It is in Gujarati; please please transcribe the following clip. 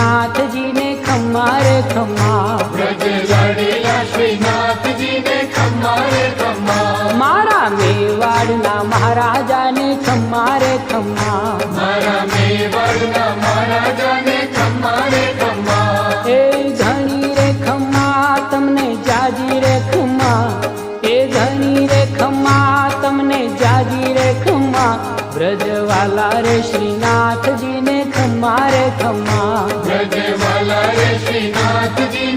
શ્રીનાથજી ને ખમ્મા રે ખમ્મા, વ્રજ લાડેલા શ્રીનાથજી ને ખમ્મા રે ખમ્મા, મારા મેવાડના મહારાજાને ખમ્મા રે ખમ્મા, મારા મેવાડના મહારાજાને ખમ્મા રે ખમ્મા, એ ધણી રે ખમ્મા તમને જાજી રે ખમ્મા, એ ધણી રે ખમ્મા તમને જાજી રે ખમ્મા, વ્રજવાલા રે શ્રીનાથજી ને ખમ્મા રે ખમ્મા, વ્રજવાલા રે શ્રીનાથજી